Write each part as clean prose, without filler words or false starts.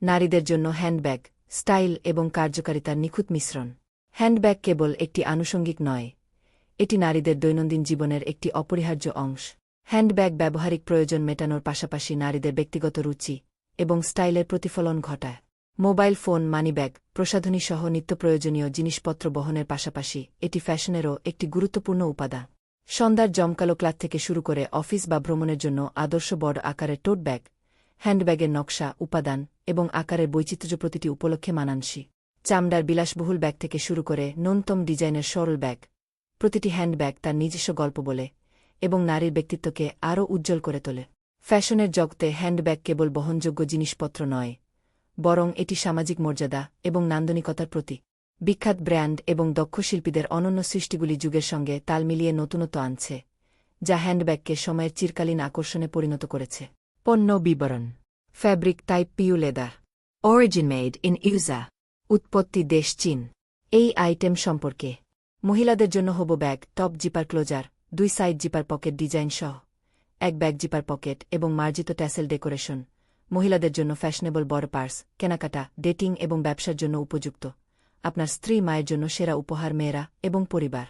নারীদের জন্য handbag, style এবং কার্যকারিতার নিখুঁত মিশ্রণ। হ্যান্ডব্যাগ কেবল একটি আনুষঙ্গিক নয়, এটি নারীদের দৈনন্দিন জীবনের একটি অপরিহার্য অংশ। হ্যান্ডব্যাগ ব্যবহারিক প্রয়োজন মেটানোর পাশাপাশি নারীদের ব্যক্তিগত রুচি এবং স্টাইলের প্রতিফলন ঘটায়। মোবাইল ফোন, মানিব্যাগ, প্রসাধনী সহ নিত্যপ্রয়োজনীয় জিনিসপত্র বহনের পাশাপাশি এটি ফ্যাশনেরও একটি গুরুত্বপূর্ণ উপাদান। সন্ধ্যার জমকালো ক্লাস থেকে শুরু করে অফিস বা ভ্রমণের জন্য আদর্শ বড় আকারের টোট ব্যাগ, হ্যান্ডব্যাগের নকশা, উপাদান এবং আকারের বৈচিত্র্য প্রতিটি উপলক্ষে মানানসই। চামড়ার বিলাসবহুল ব্যাগ থেকে শুরু করে ন্যূনতম ডিজাইনের সরল ব্যাগ, প্রতিটি হ্যান্ডব্যাগ তার নিজস্ব গল্প বলে এবং নারীর ব্যক্তিত্বকে আরও উজ্জ্বল করে তোলে। ফ্যাশনের জগতে হ্যান্ডব্যাগ কেবল বহনযোগ্য জিনিসপত্র নয়, বরং এটি সামাজিক মর্যাদা এবং নান্দনিকতার প্রতীক। বিখ্যাত ব্র্যান্ড এবং দক্ষ শিল্পীদের অনন্য সৃষ্টিগুলি যুগের সঙ্গে তাল মিলিয়ে নতুনত্ব আনছে, যা হ্যান্ডব্যাগকে সময়ের চিরকালীন আকর্ষণে পরিণত করেছে। পণ্য বিবরণ: fabric type PU leather, origin made in ইউজা, উৎপত্তি দেশ চীন। এই আইটেম সম্পর্কে: মহিলাদের জন্য hobo bag, top zipper closure, 2 side zipper pocket design সহ, এক ব্যাগ জিপার পকেট এবং মার্জিত ট্যাসেল ডেকোরেশন। মহিলাদের জন্য ফ্যাশনেবল বড় পার্স, কেনাকাটা, ডেটিং এবং ব্যবসার জন্য উপযুক্ত। আপনার স্ত্রী, মায়ের জন্য সেরা উপহার, মেয়েরা এবং পরিবার।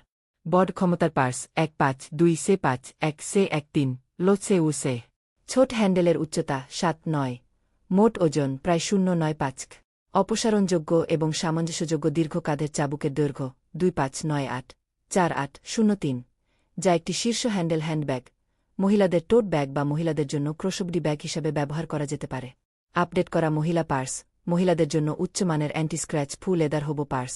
বড় ক্ষমতার পার্স, 1.5 x 1.3 লো-সে-উ-সে। ছোট হ্যান্ডেলের উচ্চতা 7.9, মোট ওজন প্রায় 0.95। অপসারণযোগ্য এবং সামঞ্জস্যযোগ্য দীর্ঘ কাঁধের চাবুকের দৈর্ঘ্য 25984803, যা একটি শীর্ষ হ্যান্ডেল হ্যান্ডব্যাগ, মহিলাদের টোট ব্যাগ বা মহিলাদের জন্য ক্রসবডি ব্যাগ হিসাবে ব্যবহার করা যেতে পারে। আপডেট করা মহিলা পার্স, মহিলাদের জন্য উচ্চমানের অ্যান্টি স্ক্র্যাচ ফুল লেদার হবো পার্স,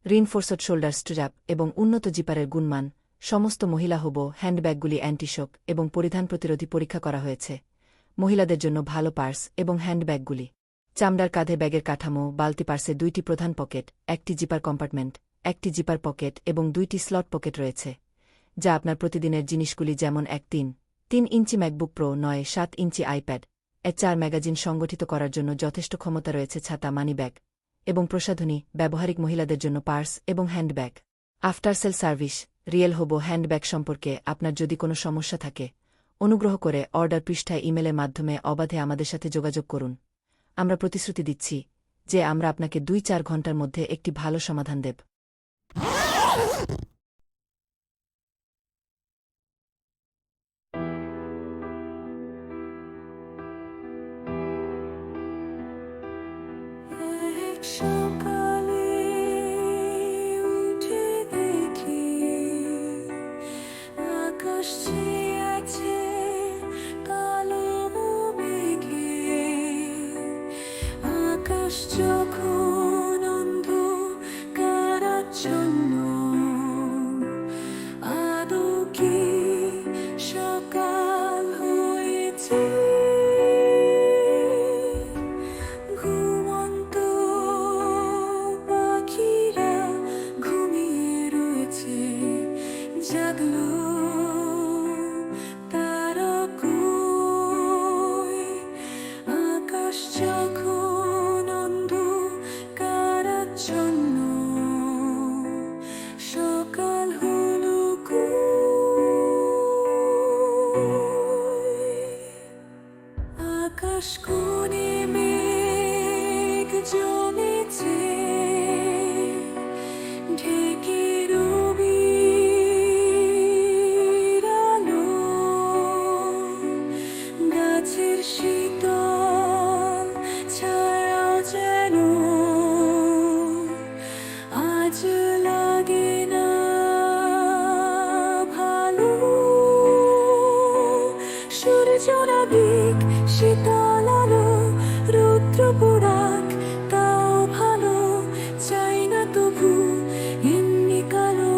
রিনফোর্সড শোল্ডার স্ট্র্যাপ এবং উন্নত জিপারের গুণমান। সমস্ত মহিলা হবো হ্যান্ডব্যাগগুলি অ্যান্টিশক এবং পরিধান প্রতিরোধী পরীক্ষা করা হয়েছে। মহিলাদের জন্য ভালো পার্স এবং হ্যান্ডব্যাগগুলি: চামড়ার কাঁধে ব্যাগের কাঠামো, বালতি পার্সে 2টি প্রধান পকেট, একটি জিপার কম্পার্টমেন্ট, একটি জিপার পকেট এবং 2টি স্লট পকেট রয়েছে, যা আপনার প্রতিদিনের জিনিসগুলি যেমন 1.3 ইঞ্চি ম্যাকবুক প্রো, 9.7 ইঞ্চি আইপ্যাড, 4 ম্যাগাজিন সংগঠিত করার জন্য যথেষ্ট ক্ষমতা রয়েছে। ছাতা, মানিব্যাগ এবং প্রসাধনী, ব্যবহারিক মহিলাদের জন্য পার্স এবং handbag. After sale service, real হবো হ্যান্ডব্যাগ সম্পর্কে আপনার যদি কোনো সমস্যা থাকে, অনুগ্রহ করে অর্ডার পৃষ্ঠায় ইমেলের মাধ্যমে অবাধে আমাদের সাথে যোগাযোগ করুন। আমরা প্রতিশ্রুতি দিচ্ছি যে আমরা আপনাকে 2-4 ঘন্টার মধ্যে একটি ভালো সমাধান দেব। সকালে উঠে দেখি আকাশ ছেয়ে আছে কালো মেঘে। আকাশ যখন অন্ধকারাচ্ছন্ন, আদৌ কি সকাল হয়েছে? ঘুমন্ত পাখিরা ঘুমিয়ে রয়েছে, জাগলো তারা কই? আকাশ যখন অন্ধকারাচ্ছন্ন, সকাল হলো কই? আকাশ কোণে মেঘ জমেছে, ঢেকে রবির আলো। গাছের শীতল ছায়াও যেন আজ লাগে না ভালো। সূর্য নাবিক শীতল আলো, রৌদ্র পোড়াক তাও ভালো, চাই না তবু এমনি কালো।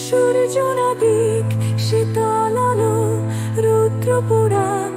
সূর্য নাবিক শীতল আলো, রৌদ্র পোড়াক